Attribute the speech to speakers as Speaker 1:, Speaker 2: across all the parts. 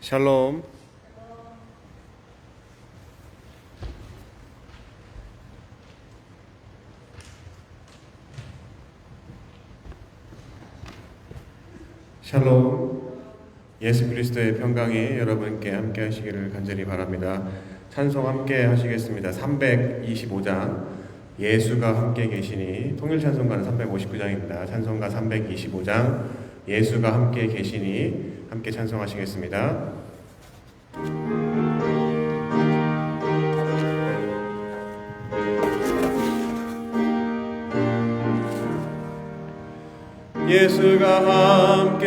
Speaker 1: 샬롬. 샬롬. 예수 그리스도의 평강이 여러분께 함께 하시기를 간절히 바랍니다. 찬송 함께 하시겠습니다. 325장 예수가 함께 계시니, 통일 찬송가는 359장입니다. 찬송가 325장 예수가 함께 계시니 함께 찬송하시겠습니다. 예수가 함께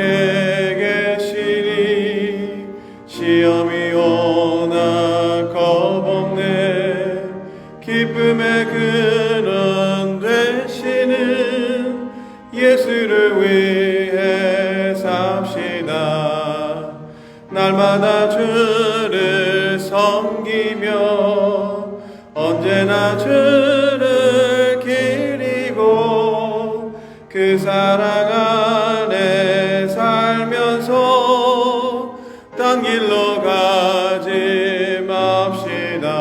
Speaker 1: 계시니 시험이 오나 겁없네. 기쁨의 근원 되시는 예수를 위해 삽시다. 날마다 주를 섬기며 언제나 주를 기리고 그 사랑 안에 살면서 딴 길로 가지 맙시다.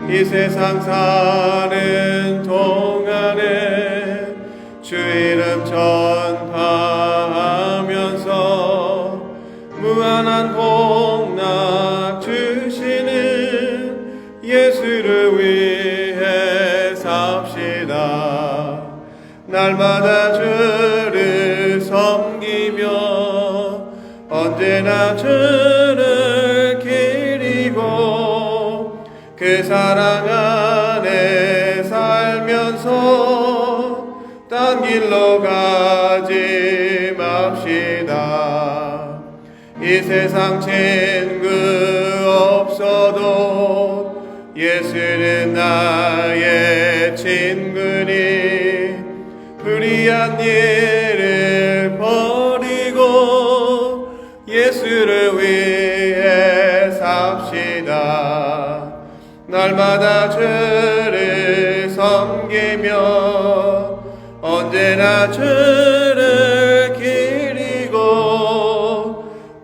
Speaker 1: 이 세상 사는 동안에 주 이름 전파하면서 무한한 복락 주시는 예수를 위해 삽시다. 날마다 주를 섬기며 언제나 주를 기리고 그 사랑 안에 살면서 딴 길로 가지 맙시다. 이 세상 친구 없어도 예수는 나의 친구니 불의한 일을 버리고 예수를 위해 삽시다. 날마다 주를 섬기며 언제나 주를 기리고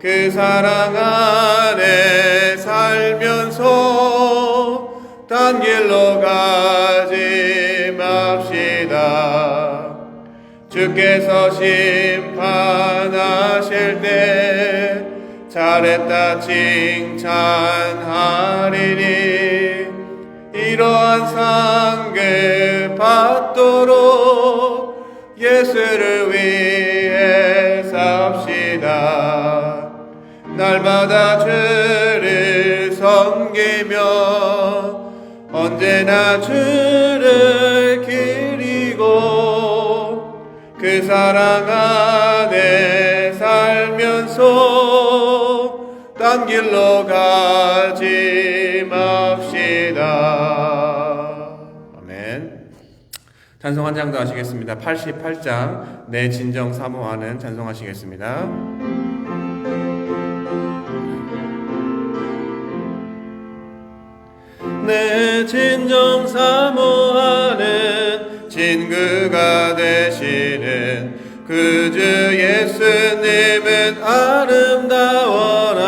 Speaker 1: 그 사랑 안에 살면서 딴 길로 가지 맙시다. 주께서 심판하실 때 잘했다 칭찬하리니 이러한 상급 받도록 예수를 위해 삽시다. 날마다 주를 섬기며 언제나 주를 기리고 그 사랑 안에 살면서 딴 길로 가지 맙시다. 아멘. 찬송 한 장 더 하시겠습니다. 88장 내 진정 사모하는 찬송하시겠습니다. 내 진정 사모하는 친구가 되시는 그 주 예수님은 아름다워라.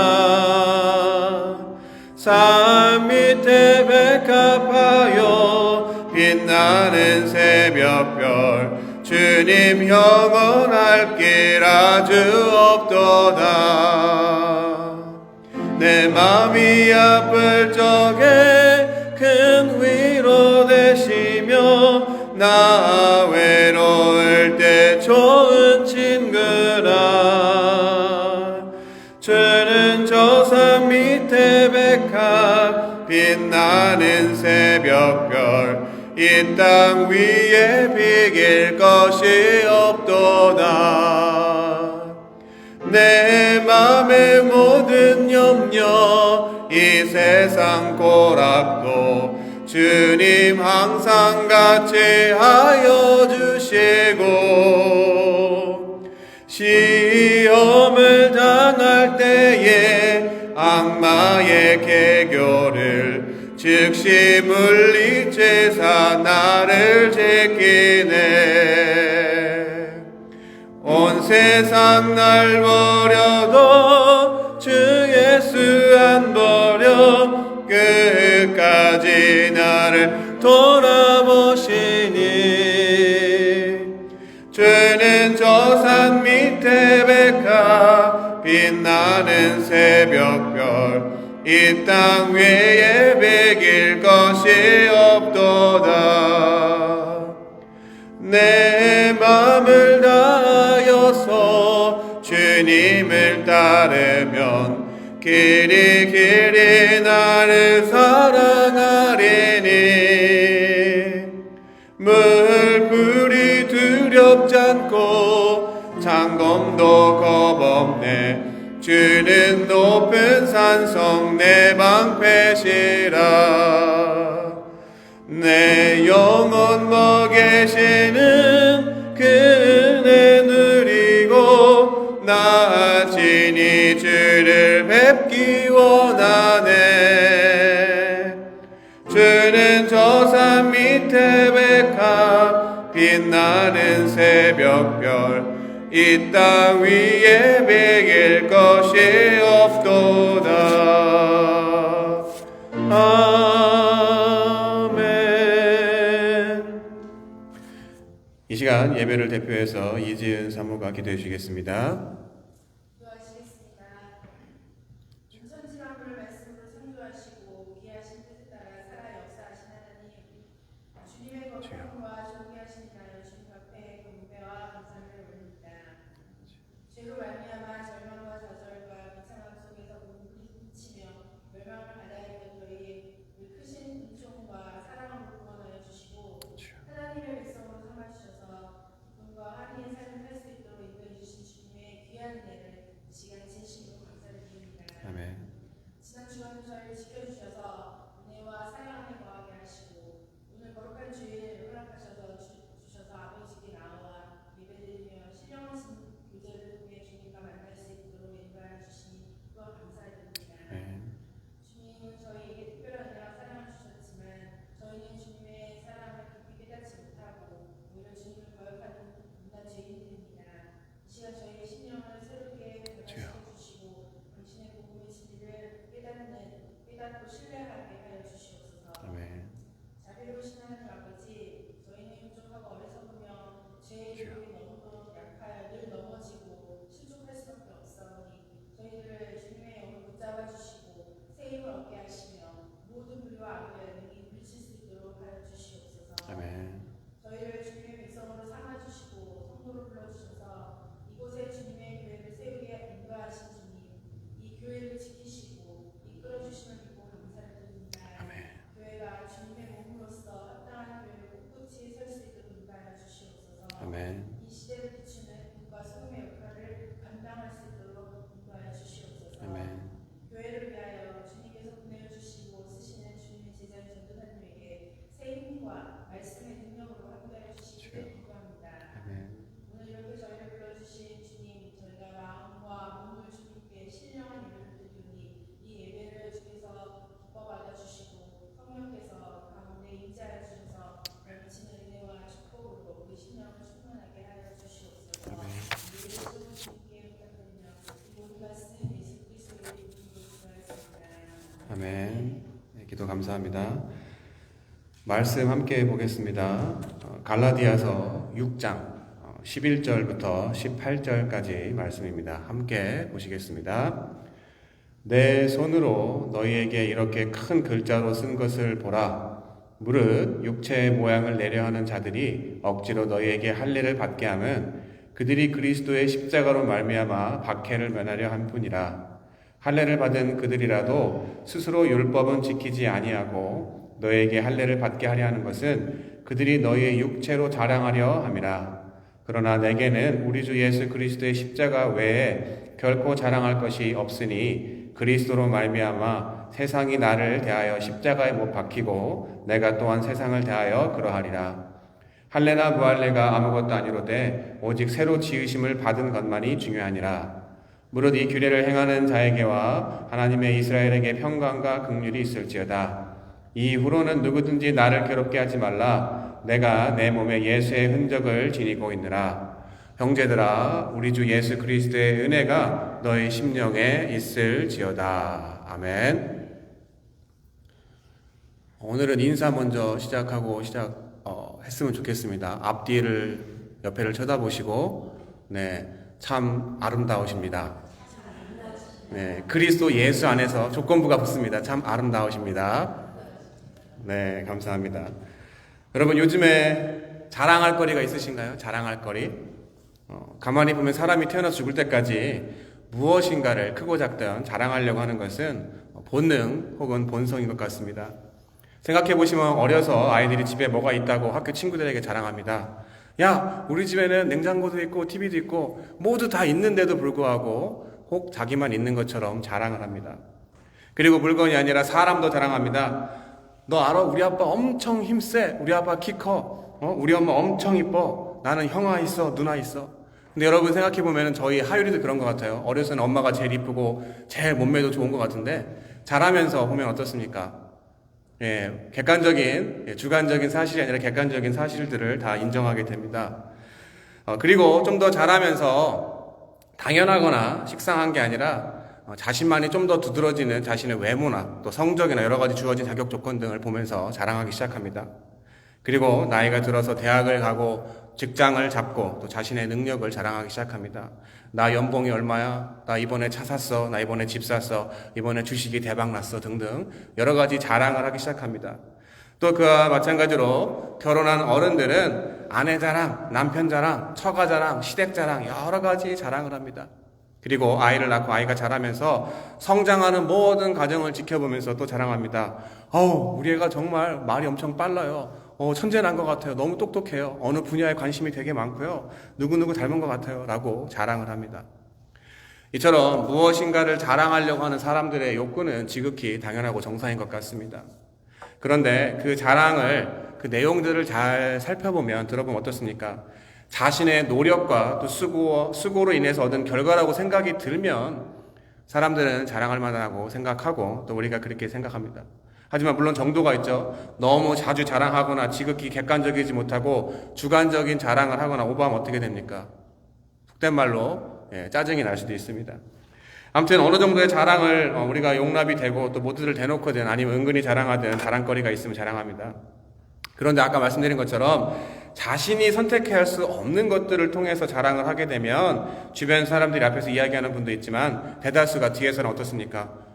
Speaker 1: 산 밑에 백합하여 빛나는 새벽별 주님 영원할 길 아주 없도다. 내 맘이 아플 적에 큰 위로 되시며 나 외로울 때 좋은 친구라. 주는 저 산 밑에 백합 빛나는 새벽별 이 땅 위에 비길 것이 없도다. 내 맘의 모든 염려 이 세상 고락도 주님 항상 같이 하여 주시고 시험을 당할 때에 악마의 개교를 즉시 물리치사 나를 지키네. 온 세상 날 버려도 주 끝까지 나를 돌아보시니 주는 저 산 밑에 백합 빛나는 새벽별 이 땅 위에 베길 것이 없도다. 내 맘을 다하여서 주님을 따르면 길이 나를 사랑하리니 물불이 두렵지 않고 창검도 겁없네. 주는 높은 산성 내 방패시라. 내 영혼 먹이시는 그 은혜 누리고 나아지니 주를 뵙기 원하네. 주는 저 산 밑에 백합 빛나는 새벽별 이 땅 위에 베길 것이 없도다. 아멘. 이 시간 예배를 대표해서 이지은 사모가 기도해 주시겠습니다.
Speaker 2: 지난 주간도 저희를 지켜주셔서 은혜와 사랑에 거하게 하시고 오늘 거룩한 주일을 허락하셔서 주셔서 아버지께 나와 예배드리며 신령하신 교제를 통해 주님과 만날 수 있도록 인도하여 주시니 또한 감사드립니다. 주님은 저희에게 특별한 은혜와 사랑을 주셨지만 저희는 주님의 사랑을 깊이 깨닫지 못하고 오히려 주님을 거역하는 문단 죄인들입니다. 이 시간 저희의 신령을 새롭게 변화시켜 주시고 당신의 복음의 진리를 깨닫고 신뢰하게 하여 주시옵소서. 자비로우신 하나님 아버지, 저희는 부족하고 어리석으며 죄의 유혹에 너무도 약하여 늘 넘어지고 실족할 수밖에 없사오니 저희들을 주님의 영을 붙잡아 주시고 새 힘을 얻게 하시며 모든 불의와 악의 능히 물리칠 수 있도록 하여 주시옵소서. 저희를 주님의 백성으로 삼아 주시고 성도로 불러주셔서 이곳에 주님의 교회를 세우게 인도하신 주님, 이 교회를 지키시고 이끌어 주시는 교회가 주님의 몸으로서 합당한 교회를 꿋꿋이 설 수 있도록 인도하여 주시옵소서. 이 시대를 비추는 빛과 소금의 역할을 감당할 수 있도록 인도하여 주시옵소서. 교회를 위하여 주님께서 보내주시고 쓰시는 주님의 제자 전도사님에게 새 힘과 말씀의 능력으로 함께하여 주시기를 기도합니다. 오늘 이렇게 저희를 불러주신 주님, 저희가 마음과 몸을 주님께 신령한 예배를 드리니 이 예배를 주께서 기뻐 받아주시고 성령께서 가운데 임재하여 주셔서 넘치는 은혜와 축복으로 우리 신령을 충만하게 하여 주시옵소서. 예배를 주님께 부탁드리며 이 모든 말씀 예수 그리스도의 이름으로 기도하였습니다.
Speaker 1: 아멘. 네, 기도 감사합니다. 말씀 함께 보겠습니다. 갈라디아서 6장 11절부터 18절까지 말씀입니다. 함께 보시겠습니다. 내 손으로 너희에게 이렇게 큰 글자로 쓴 것을 보라. 무릇 육체의 모양을 내려 하는 자들이 억지로 너희에게 할례를 받게 하면 그들이 그리스도의 십자가로 말미암아 박해를 면하려 한 뿐이라. 할례를 받은 그들이라도 스스로 율법은 지키지 아니하고 너희에게 할례를 받게 하려 하는 것은 그들이 너희의 육체로 자랑하려 함이라. 그러나 내게는 우리 주 예수 그리스도의 십자가 외에 결코 자랑할 것이 없으니 그리스도로 말미암아 세상이 나를 대하여 십자가에 못 박히고 내가 또한 세상을 대하여 그러하리라. 할례나 무할례가 아무것도 아니로되 오직 새로 지으심을 받은 것만이 중요하니라. 무릇 이 규례를 행하는 자에게와 하나님의 이스라엘에게 평강과 긍휼이 있을지어다. 이후로는 누구든지 나를 괴롭게 하지 말라. 내가 내 몸에 예수의 흔적을 지니고 있느라. 형제들아, 우리 주 예수 그리스도의 은혜가 너희 심령에 있을지어다. 아멘. 오늘은 인사 먼저 했으면 좋겠습니다. 앞뒤를 옆에를 쳐다보시고, 네, 참 아름다우십니다. 네, 그리스도 예수 안에서 조건부가 붙습니다. 참 아름다우십니다. 네, 감사합니다. 여러분, 요즘에 자랑할 거리가 있으신가요? 자랑할 거리? 가만히 보면 사람이 태어나서 죽을 때까지 무엇인가를 크고 작든 자랑하려고 하는 것은 본능 혹은 본성인 것 같습니다. 생각해 보시면 어려서 아이들이 집에 뭐가 있다고 학교 친구들에게 자랑합니다. 야, 우리 집에는 냉장고도 있고 TV도 있고 모두 다 있는데도 불구하고 혹 자기만 있는 것처럼 자랑을 합니다. 그리고 물건이 아니라 사람도 자랑합니다. 너 알아? 우리 아빠 엄청 힘세. 우리 아빠 키 커. 우리 엄마 엄청 이뻐. 나는 형아 있어, 누나 있어. 근데 여러분 생각해 보면 저희 하율이도 그런 것 같아요. 어려서는 엄마가 제일 이쁘고 제일 몸매도 좋은 것 같은데 자라면서 보면 어떻습니까? 예, 주관적인 사실이 아니라 객관적인 사실들을 다 인정하게 됩니다. 그리고 좀 더 자라면서 당연하거나 식상한 게 아니라 자신만이 좀 더 두드러지는 자신의 외모나 또 성적이나 여러 가지 주어진 자격 조건 등을 보면서 자랑하기 시작합니다. 그리고 나이가 들어서 대학을 가고 직장을 잡고 또 자신의 능력을 자랑하기 시작합니다. 나 연봉이 얼마야? 나 이번에 차 샀어. 나 이번에 집 샀어. 이번에 주식이 대박 났어. 등등 여러 가지 자랑을 하기 시작합니다. 또 그와 마찬가지로 결혼한 어른들은 아내 자랑, 남편 자랑, 처가 자랑, 시댁 자랑 여러 가지 자랑을 합니다. 그리고 아이를 낳고 아이가 자라면서 성장하는 모든 과정을 지켜보면서 또 자랑합니다. 우리 애가 정말 말이 엄청 빨라요. 천재 난 것 같아요. 너무 똑똑해요. 어느 분야에 관심이 되게 많고요. 누구누구 닮은 것 같아요. 라고 자랑을 합니다. 이처럼 무엇인가를 자랑하려고 하는 사람들의 욕구는 지극히 당연하고 정상인 것 같습니다. 그런데 그 내용들을 잘 살펴보면, 들어보면 어떻습니까? 자신의 노력과 또 수고로 인해서 얻은 결과라고 생각이 들면 사람들은 자랑할 만하다고 생각하고 또 우리가 그렇게 생각합니다. 하지만 물론 정도가 있죠. 너무 자주 자랑하거나 지극히 객관적이지 못하고 주관적인 자랑을 하거나 오버하면 어떻게 됩니까? 속된 말로 짜증이 날 수도 있습니다. 아무튼 어느 정도의 자랑을 우리가 용납이 되고 또 모두들 대놓거든 아니면 은근히 자랑하든 자랑거리가 있으면 자랑합니다. 그런데 아까 말씀드린 것처럼 자신이 선택해야 할 수 없는 것들을 통해서 자랑을 하게 되면 주변 사람들이 앞에서 이야기하는 분도 있지만 대다수가 뒤에서는 어떻습니까?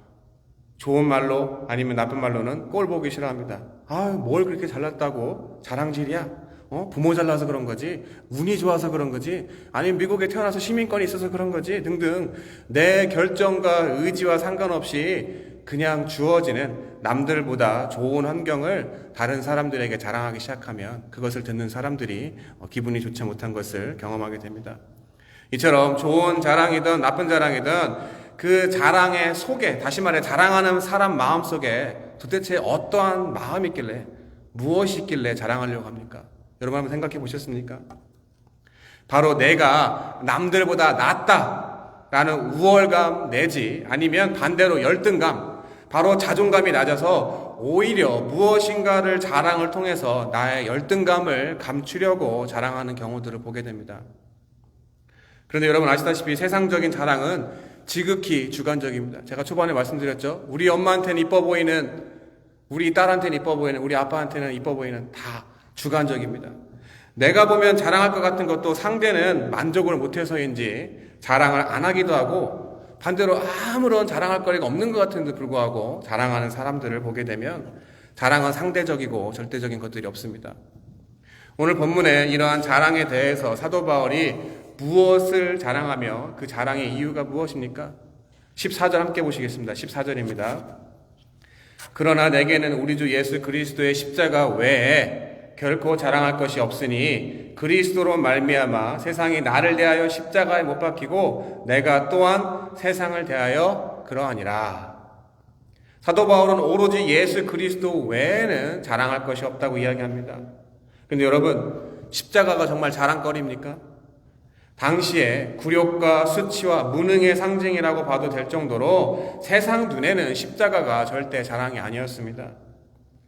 Speaker 1: 좋은 말로 아니면 나쁜 말로는 꼴 보기 싫어합니다. 뭘 그렇게 잘났다고 자랑질이야? 부모 잘나서 그런 거지? 운이 좋아서 그런 거지? 아니면 미국에 태어나서 시민권이 있어서 그런 거지? 등등 내 결정과 의지와 상관없이 그냥 주어지는 남들보다 좋은 환경을 다른 사람들에게 자랑하기 시작하면 그것을 듣는 사람들이 기분이 좋지 못한 것을 경험하게 됩니다. 이처럼 좋은 자랑이든 나쁜 자랑이든 그 자랑의 속에, 다시 말해 자랑하는 사람 마음속에 도대체 어떠한 마음이 있길래, 무엇이 있길래 자랑하려고 합니까? 여러분 한번 생각해 보셨습니까? 바로 내가 남들보다 낫다라는 우월감 내지 아니면 반대로 열등감, 바로 자존감이 낮아서 오히려 무엇인가를 자랑을 통해서 나의 열등감을 감추려고 자랑하는 경우들을 보게 됩니다. 그런데 여러분 아시다시피 세상적인 자랑은 지극히 주관적입니다. 제가 초반에 말씀드렸죠. 우리 엄마한테는 이뻐 보이는, 우리 딸한테는 이뻐 보이는, 우리 아빠한테는 이뻐 보이는 다 주관적입니다. 내가 보면 자랑할 것 같은 것도 상대는 만족을 못해서인지 자랑을 안 하기도 하고 반대로 아무런 자랑할 거리가 없는 것 같은데 불구하고 자랑하는 사람들을 보게 되면 자랑은 상대적이고 절대적인 것들이 없습니다. 오늘 본문에 이러한 자랑에 대해서 사도 바울이 무엇을 자랑하며 그 자랑의 이유가 무엇입니까? 14절 함께 보시겠습니다. 14절입니다. 그러나 내게는 우리 주 예수 그리스도의 십자가 외에 결코 자랑할 것이 없으니 그리스도로 말미암아 세상이 나를 대하여 십자가에 못 박히고 내가 또한 세상을 대하여 그러하니라. 사도 바울은 오로지 예수 그리스도 외에는 자랑할 것이 없다고 이야기합니다. 그런데 여러분 십자가가 정말 자랑거리입니까? 당시에 굴욕과 수치와 무능의 상징이라고 봐도 될 정도로 세상 눈에는 십자가가 절대 자랑이 아니었습니다.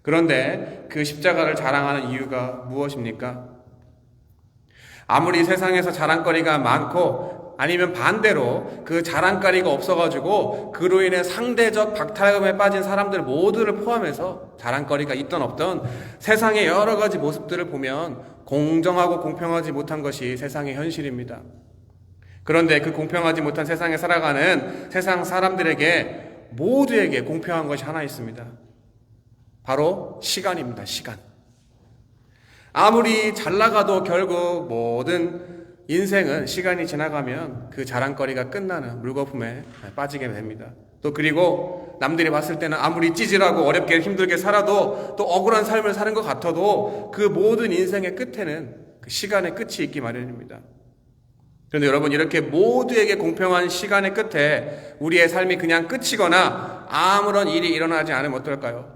Speaker 1: 그런데 그 십자가를 자랑하는 이유가 무엇입니까? 아무리 세상에서 자랑거리가 많고
Speaker 3: 아니면 반대로 그 자랑거리가 없어가지고 그로 인해 상대적 박탈감에 빠진 사람들 모두를 포함해서 자랑거리가 있던 없던 세상의 여러 가지 모습들을 보면 공정하고 공평하지 못한 것이 세상의 현실입니다. 그런데 그 공평하지 못한 세상에 살아가는 세상 사람들에게 모두에게 공평한 것이 하나 있습니다. 바로 시간입니다. 시간. 아무리 잘 나가도 결국 모든 인생은 시간이 지나가면 그 자랑거리가 끝나는 물거품에 빠지게 됩니다. 또 그리고 남들이 봤을 때는 아무리 찌질하고 어렵게 힘들게 살아도 또 억울한 삶을 사는 것 같아도 그 모든 인생의 끝에는 그 시간의 끝이 있기 마련입니다. 그런데 여러분, 이렇게 모두에게 공평한 시간의 끝에 우리의 삶이 그냥 끝이거나 아무런 일이 일어나지 않으면 어떨까요?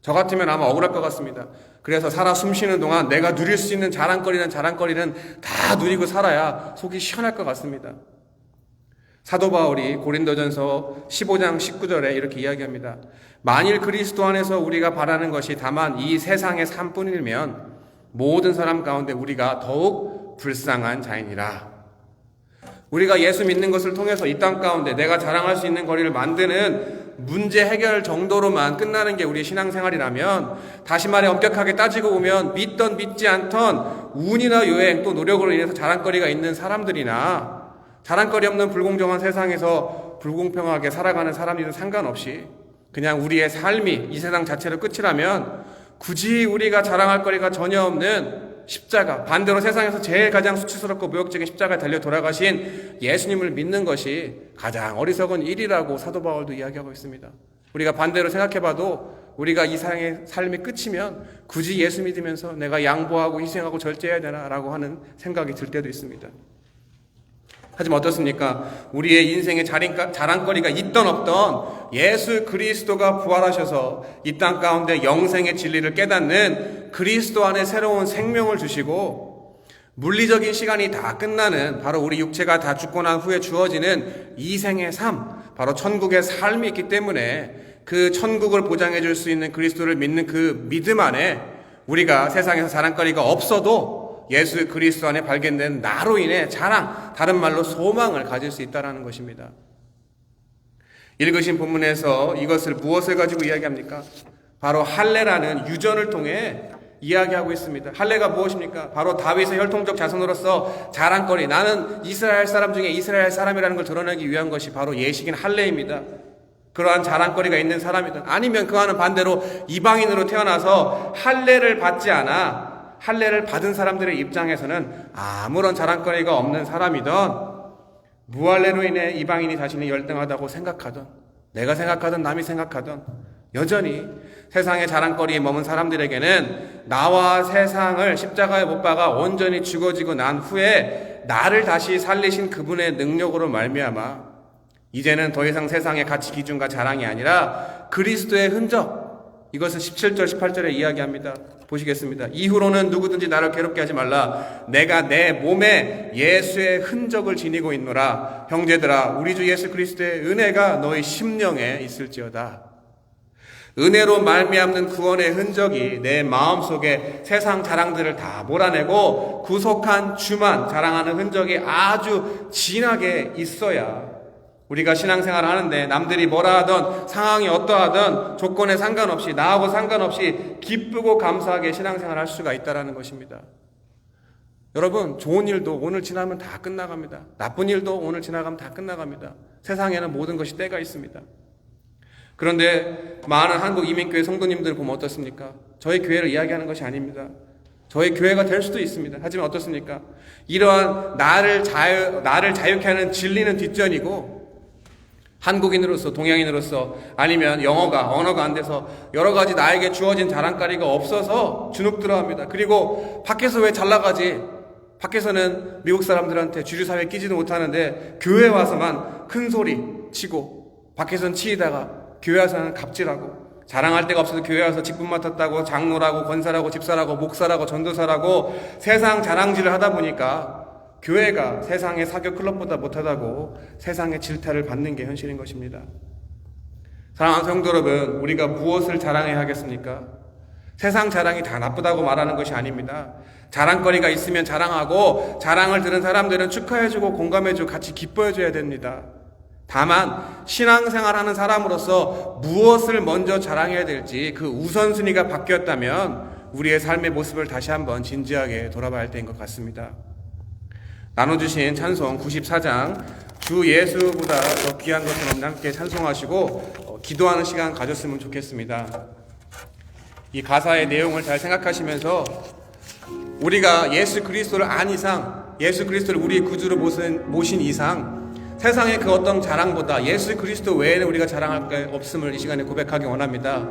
Speaker 3: 저 같으면 아마 억울할 것 같습니다. 그래서 살아 숨쉬는 동안 내가 누릴 수 있는 자랑거리는 다 누리고 살아야 속이 시원할 것 같습니다. 사도 바울이 고린도전서 15장 19절에 이렇게 이야기합니다. 만일 그리스도 안에서 우리가 바라는 것이 다만 이 세상의 삶뿐이면 모든 사람 가운데 우리가 더욱 불쌍한 자이니라. 우리가 예수 믿는 것을 통해서 이 땅 가운데 내가 자랑할 수 있는 거리를 만드는 문제 해결 정도로만 끝나는 게 우리 신앙생활이라면, 다시 말해 엄격하게 따지고 보면 믿던 믿지 않던 운이나 요행 또 노력으로 인해서 자랑거리가 있는 사람들이나 자랑거리 없는 불공정한 세상에서 불공평하게 살아가는 사람들은 상관없이 그냥 우리의 삶이 이 세상 자체로 끝이라면 굳이 우리가 자랑할 거리가 전혀 없는 십자가, 반대로 세상에서 제일 가장 수치스럽고 모욕적인 십자가에 달려 돌아가신 예수님을 믿는 것이 가장 어리석은 일이라고 사도 바울도 이야기하고 있습니다. 우리가 반대로 생각해봐도 우리가 이 세상의 삶이 끝이면 굳이 예수 믿으면서 내가 양보하고 희생하고 절제해야 되나라고 하는 생각이 들 때도 있습니다. 하지만 어떻습니까? 우리의 인생에 자랑거리가 있던 없던 예수 그리스도가 부활하셔서 이 땅 가운데 영생의 진리를 깨닫는 그리스도 안에 새로운 생명을 주시고 물리적인 시간이 다 끝나는, 바로 우리 육체가 다 죽고 난 후에 주어지는 이생의 삶, 바로 천국의 삶이 있기 때문에 그 천국을 보장해 줄 수 있는 그리스도를 믿는 그 믿음 안에 우리가 세상에서 자랑거리가 없어도 예수 그리스도 안에 발견된 나로 인해 자랑, 다른 말로 소망을 가질 수 있다는 것입니다. 읽으신 본문에서 이것을 무엇을 가지고 이야기합니까? 바로 할례라는 유전을 통해 이야기하고 있습니다. 할례가 무엇입니까? 바로 다윗의 혈통적 자손으로서 자랑거리, 나는 이스라엘 사람 중에 이스라엘 사람이라는 걸 드러내기 위한 것이 바로 예식인 할례입니다. 그러한 자랑거리가 있는 사람이든 아니면 그와는 반대로 이방인으로 태어나서 할례를 받지 않아 할례를 받은 사람들의 입장에서는 아무런 자랑거리가 없는 사람이든, 무할례로 인해 이방인이 자신이 열등하다고 생각하든 내가 생각하든 남이 생각하든 여전히 세상의 자랑거리에 머문 사람들에게는 나와 세상을 십자가에 못 박아 온전히 죽어지고 난 후에 나를 다시 살리신 그분의 능력으로 말미암아 이제는 더 이상 세상의 가치 기준과 자랑이 아니라 그리스도의 흔적, 이것은 17절 18절에 이야기합니다. 보시겠습니다. 이후로는 누구든지 나를 괴롭게 하지 말라. 내가 내 몸에 예수의 흔적을 지니고 있노라. 형제들아, 우리 주 예수 그리스도의 은혜가 너희 심령에 있을지어다. 은혜로 말미암는 구원의 흔적이 내 마음속에 세상 자랑들을 다 몰아내고 구속한 주만 자랑하는 흔적이 아주 진하게 있어야 우리가 신앙생활을 하는데 남들이 뭐라 하든 상황이 어떠하든 조건에 상관없이 나하고 상관없이 기쁘고 감사하게 신앙생활을 할 수가 있다는 것입니다. 여러분, 좋은 일도 오늘 지나면 다 끝나갑니다. 나쁜 일도 오늘 지나가면 다 끝나갑니다. 세상에는 모든 것이 때가 있습니다. 그런데 많은 한국 이민교회 성도님들 보면 어떻습니까? 저희 교회를 이야기하는 것이 아닙니다. 저희 교회가 될 수도 있습니다. 하지만 어떻습니까? 이러한 나를 자유케 하는 진리는 뒷전이고, 한국인으로서, 동양인으로서, 아니면 언어가 안 돼서 여러 가지 나에게 주어진 자랑거리가 없어서 주눅 들어합니다. 그리고 밖에서 왜 잘 나가지? 밖에서는 미국 사람들한테 주류사회에 끼지도 못하는데 교회 와서만 큰 소리 치고, 밖에서는 치이다가 교회 와서는 갑질하고, 자랑할 데가 없어서 교회 와서 직분 맡았다고 장로라고 권사라고 집사라고 목사라고 전도사라고 세상 자랑질을 하다 보니까 교회가 세상의 사교 클럽보다 못하다고 세상의 질타를 받는 게 현실인 것입니다. 사랑하는 성도 여러분, 우리가 무엇을 자랑해야 하겠습니까? 세상 자랑이 다 나쁘다고 말하는 것이 아닙니다. 자랑거리가 있으면 자랑하고, 자랑을 들은 사람들은 축하해주고 공감해주고 같이 기뻐해줘야 됩니다. 다만 신앙생활하는 사람으로서 무엇을 먼저 자랑해야 될지 그 우선순위가 바뀌었다면 우리의 삶의 모습을 다시 한번 진지하게 돌아봐야 할 때인 것 같습니다. 나눠주신 찬송 94장 주 예수보다 더 귀한 것은 없나 함께 찬송하시고 기도하는 시간 가졌으면 좋겠습니다. 이 가사의 내용을 잘 생각하시면서 우리가 예수 그리스도를 안 이상, 예수 그리스도를 우리의 구주로 모신 이상 세상의 그 어떤 자랑보다 예수 그리스도 외에는 우리가 자랑할 게 없음을 이 시간에 고백하기 원합니다.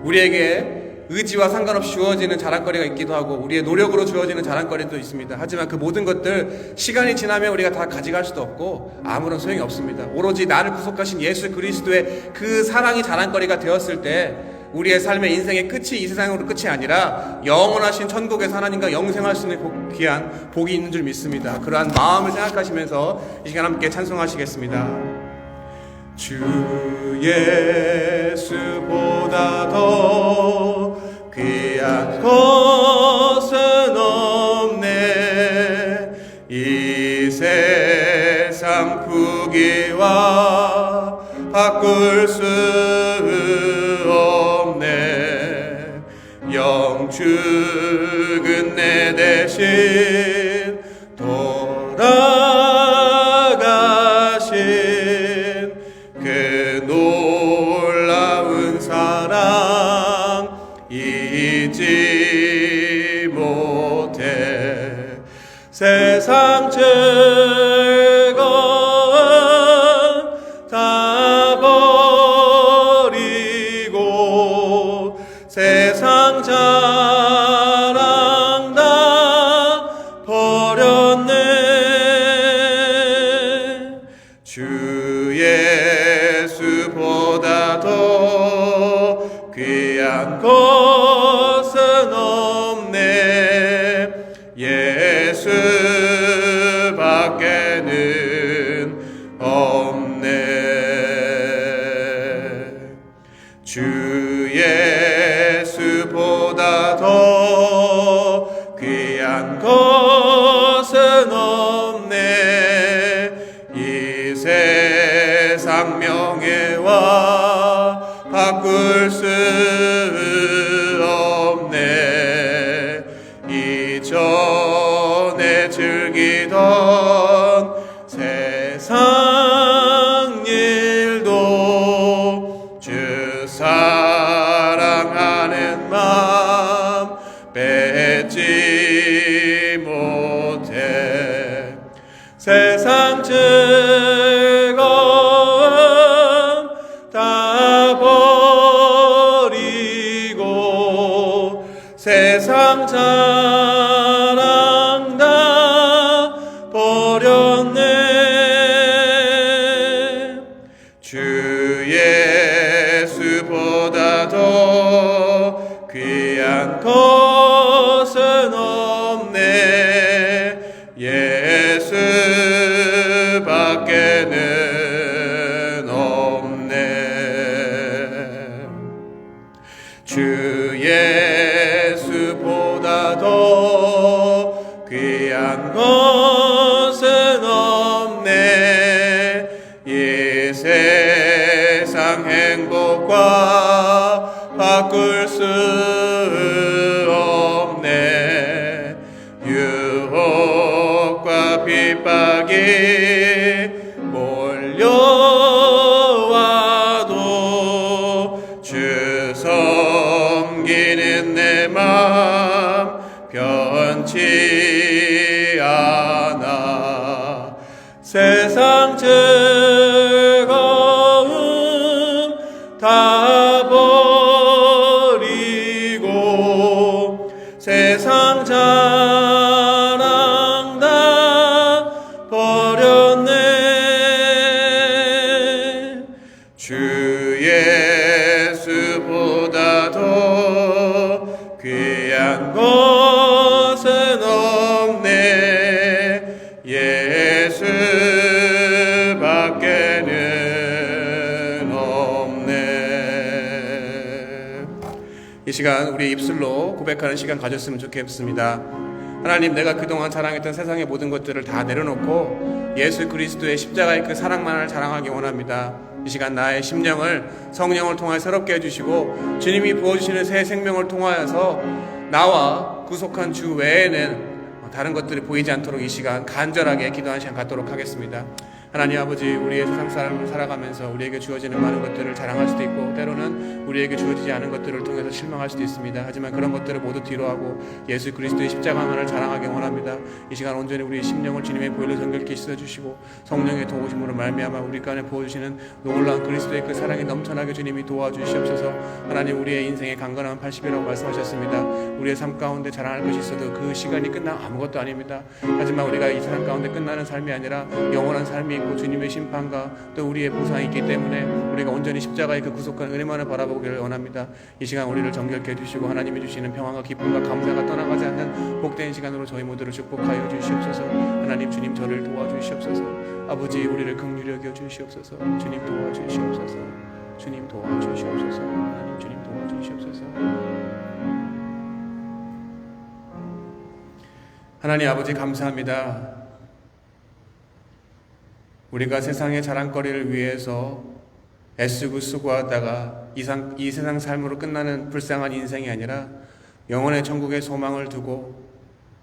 Speaker 3: 우리에게 의지와 상관없이 주어지는 자랑거리가 있기도 하고 우리의 노력으로 주어지는 자랑거리도 있습니다. 하지만 그 모든 것들 시간이 지나면 우리가 다 가져갈 수도 없고 아무런 소용이 없습니다. 오로지 나를 구속하신 예수 그리스도의 그 사랑이 자랑거리가 되었을 때 우리의 삶의 인생의 끝이 이 세상으로 끝이 아니라 영원하신 천국에서 하나님과 영생할 수 있는 귀한 복이 있는 줄 믿습니다. 그러한 마음을 생각하시면서 이 시간 함께 찬송하시겠습니다. 주 예수보다 더 귀한 것은 없네. 이 세상 부귀와 바꿀 수 없네. 영축은 내 대신 돌아가신 그 놀라운 사랑 잊지 못해. 세상 즐거움 다 버리고 세상 자랑 다 버렸네. 주 예수보다 더 귀한 것은 없네. 예수밖에는 없네. 주 예수보다 더 귀한 것은 없네. 이 세상 명예와 바꿀 수 없네. 이전에 즐기던 세상 일도 주 사랑하는 마음 뺏지 못해. 세상 즐거움 다 버리고 세상 자랑 다 버렸네. 주 예수보다 더 귀한 것은 없네. 예수밖에는 없네. 주 예수보다 더 귀한 것은 없네. 이 세상 행복과 바꿀 수 없네. 유혹과 핍박이 몰려와도 주 섬기는 내 맘 변치 않아. 세상 즐거움 다 버리고 세상 자랑 다 버렸네. 주 예수보다 더 귀한 것은 없네. 예수밖에는 없네. 이 시간 우리 입술로 고백하는 시간 가졌으면 좋겠습니다. 하나님, 내가 그동안 자랑했던 세상의 모든 것들을 다 내려놓고 예수 그리스도의 십자가의 그 사랑만을 자랑하기 원합니다. 이 시간 나의 심령을 성령을 통하여 새롭게 해주시고 주님이 부어주시는 새 생명을 통하여서 나와 구속한 주 외에는 다른 것들이 보이지 않도록 이 시간 간절하게 기도하는 시간 갖도록 하겠습니다. 하나님 아버지, 우리의 세상 삶을 살아가면서 우리에게 주어지는 많은 것들을 자랑할 수도 있고 때로는 우리에게 주어지지 않은 것들을 통해서 실망할 수도 있습니다. 하지만 그런 것들을 모두 뒤로하고 예수 그리스도의 십자가만을 자랑하기 원합니다. 이 시간 온전히 우리의 심령을 주님의 보혈로 정결케 씻어주시고 성령의 도우심으로 말미암아 우리 간에 부어주시는 놀라운 그리스도의 그 사랑이 넘쳐나게 주님이 도와주시옵소서. 하나님, 우리의 인생의 강건한 80이라고 말씀하셨습니다. 우리의 삶 가운데 자랑할 것이 있어도 그 시간이 끝나면 아무것도 아닙니다. 하지만 우리가 이 세상 가운데 끝나는 삶이 아니라 영원한 삶이 있고 주님의 심판과 또 우리의 보상이 있기 때문에 우리가 온전히 십자가의 그 구속한 은혜만을 바라보기를 원합니다. 이 시간 우리를 정결케 해주시고 하나님이 주시는 평안과 기쁨과 감사가 떠나가지 않는 복된 시간으로 저희 모두를 축복하여 주시옵소서. 하나님, 주님 저를 도와주시옵소서. 아버지, 우리를 긍휼히 여겨 주시옵소서. 주님 도와주시옵소서. 주님 도와주시옵소서. 하나님, 주님 도와주시옵소서. 하나님 아버지, 감사합니다. 우리가 세상의 자랑거리를 위해서 애쓰고 수고하다가 이 세상 삶으로 끝나는 불쌍한 인생이 아니라 영원의 천국의 소망을 두고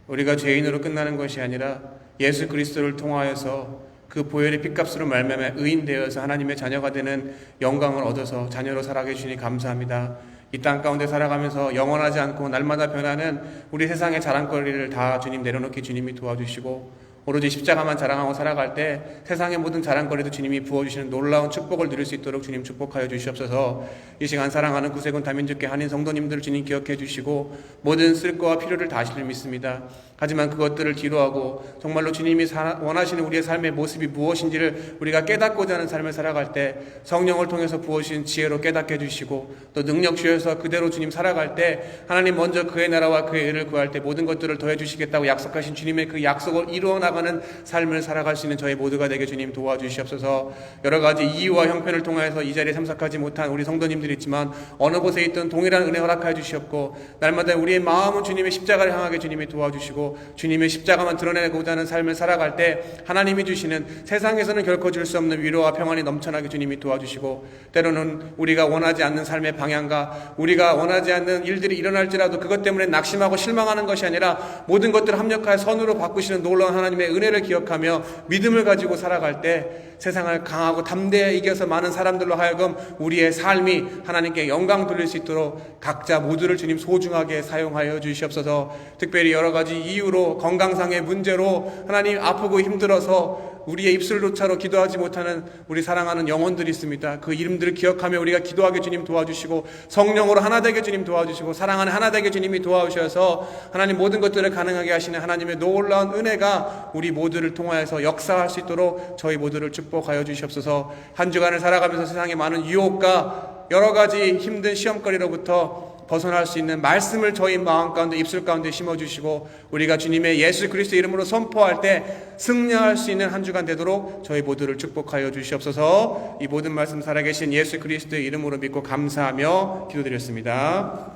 Speaker 3: 우리가 죄인으로 끝나는 것이 아니라 예수 그리스도를 통하여서 그 보혈의 핏값으로 말미암아 의인 되어서 하나님의 자녀가 되는 영광을 얻어서 자녀로 살아계 주니 감사합니다. 이 땅 가운데 살아가면서 영원하지 않고 날마다 변하는 우리 세상의 자랑거리를 다 주님 내려놓기 주님이 도와주시고 오로지 십자가만 자랑하고 살아갈 때 세상의 모든 자랑거리도 주님이 부어주시는 놀라운 축복을 누릴 수 있도록 주님 축복하여 주시옵소서. 이 시간 사랑하는 구세군 다민족계 한인 성도님들 주님 기억해 주시고 모든 쓸거와 필요를 다 하실 줄 믿습니다. 하지만 그것들을 뒤로하고 정말로 주님이 원하시는 우리의 삶의 모습이 무엇인지를 우리가 깨닫고자 하는 삶을 살아갈 때 성령을 통해서 부어주신 지혜로 깨닫게 해주시고 또 능력 주셔서 그대로 주님 살아갈 때 하나님 먼저 그의 나라와 그의 의를 구할 때 모든 것들을 더해 주시겠다고 약속하신 주님의 그 약속을 이루어 나가는 삶을 살아갈 수 있는 저희 모두가 되게 주님 도와주시옵소서. 여러 가지 이유와 형편을 통해서 이 자리에 참석하지 못한 우리 성도님들이 있지만 어느 곳에 있든 동일한 은혜 허락하여 주시옵고 날마다 우리의 마음은 주님의 십자가를 향하게 주님이 도와주시고 주님의 십자가만 드러내고자 하는 삶을 살아갈 때 하나님이 주시는 세상에서는 결코 줄 수 없는 위로와 평안이 넘쳐나게 주님이 도와주시고 때로는 우리가 원하지 않는 삶의 방향과 우리가 원하지 않는 일들이 일어날지라도 그것 때문에 낙심하고 실망하는 것이 아니라 모든 것들을 합력하여 선으로 바꾸시는 놀라운 하나님의 은혜를 기억하며 믿음을 가지고 살아갈 때 세상을 강하고 담대히 이겨서 많은 사람들로 하여금 우리의 삶이 하나님께 영광 돌릴 수 있도록 각자 모두를 주님 소중하게 사용하여 주시옵소서. 특별히 여러 가지 이유로 건강상의 문제로 하나님 아프고 힘들어서 우리의 입술로차로 기도하지 못하는 우리 사랑하는 영혼들이 있습니다. 그 이름들을 기억하며 우리가 기도하게 주님 도와주시고 성령으로 하나 되게 주님 도와주시고 사랑하는 하나 되게 주님이 도와주셔서 하나님 모든 것들을 가능하게 하시는 하나님의 놀라운 은혜가 우리 모두를 통하여서 역사할 수 있도록 저희 모두를 축복하여 주시옵소서. 한 주간을 살아가면서 세상의 많은 유혹과 여러 가지 힘든 시험거리로부터 벗어날 수 있는 말씀을 저희 마음 가운데 입술 가운데 심어주시고 우리가 주님의 예수 그리스도 이름으로 선포할 때 승리할 수 있는 한 주간 되도록 저희 모두를 축복하여 주시옵소서. 이 모든 말씀 살아계신 예수 그리스도의 이름으로 믿고 감사하며 기도드렸습니다.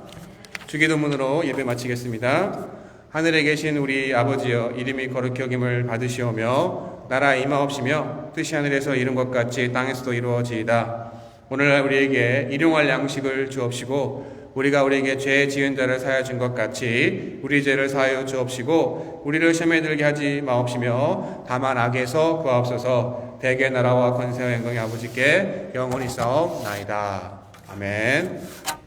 Speaker 3: 주기도문으로 예배 마치겠습니다. 하늘에 계신 우리 아버지여, 이름이 거룩히 여김을 받으시오며 나라 임하옵시며 뜻이 하늘에서 이룬 것 같이 땅에서도 이루어지이다. 오늘날 우리에게 일용할 양식을 주옵시고 우리가 우리에게 죄 지은 자를 사하여 준 것 같이 우리 죄를 사하여 주옵시고 우리를 시험에 들게 하지 마옵시며 다만 악에서 구하옵소서. 대개 나라와 권세와 영광의 아버지께 영원히 싸움나이다. 아멘.